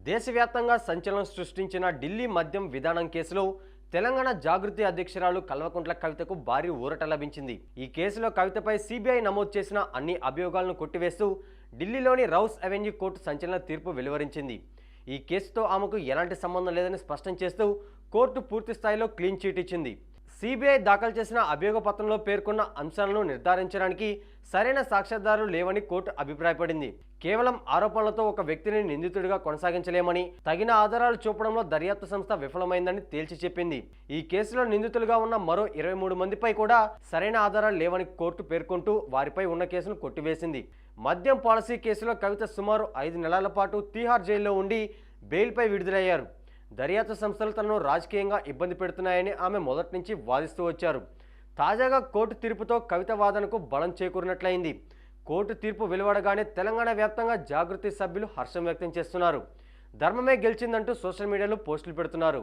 దేశవ్యాప్తంగా సంచలనం సృష్టించిన ఢిల్లీ మద్యం విధానం కేసులో తెలంగాణ జాగృతి అధ్యక్షురాలు కల్వకుంట్ల కవితకు భారీ ఊరట లభించింది. ఈ కేసులో కవితపై సిబిఐ నమోదు చేసిన అన్ని అభియోగాలను కొట్టివేస్తూ ఢిల్లీలోని రౌస్ అవెన్యూ కోర్టు సంచలన తీర్పు వెలువరించింది. ఈ కేసుతో ఆమెకు ఎలాంటి సంబంధం లేదని స్పష్టం చేస్తూ కోర్టు పూర్తి స్థాయిలో క్లీన్ చీట్ ఇచ్చింది. సిబిఐ దాఖలు చేసిన అభియోగ పత్రంలో పేర్కొన్న అంశాలను నిర్ధారించడానికి సరైన సాక్ష్యాధారాలు లేవని కోర్టు అభిప్రాయపడింది. కేవలం ఆరోపణలతో ఒక వ్యక్తిని నిందితుడిగా కొనసాగించలేమని, తగిన ఆధారాలు చూపడంలో దర్యాప్తు సంస్థ విఫలమైందని తేల్చి చెప్పింది. ఈ కేసులో నిందితులుగా ఉన్న మరో 23 మందిపై కూడా సరైన ఆధారాలు లేవని కోర్టు పేర్కొంటూ వారిపై ఉన్న కేసును కొట్టివేసింది. మద్యం పాలసీ కేసులో కవిత సుమారు 5 నెలల పాటు తీహార్ జైల్లో ఉండి బెయిల్పై విడుదలయ్యారు. దర్యాప్తు సంస్థలు తనను రాజకీయంగా ఇబ్బంది పెడుతున్నాయని ఆమె మొదటి నుంచి వాదిస్తూ వచ్చారు. తాజాగా కోర్టు తీర్పుతో కవిత వాదనకు బలం చేకూరినట్లయింది. కోర్టు తీర్పు వెలువడగానే తెలంగాణ వ్యాప్తంగా జాగృతి సభ్యులు హర్షం వ్యక్తం చేస్తున్నారు. ధర్మమే గెలిచిందంటూ సోషల్ మీడియాలో పోస్టులు పెడుతున్నారు.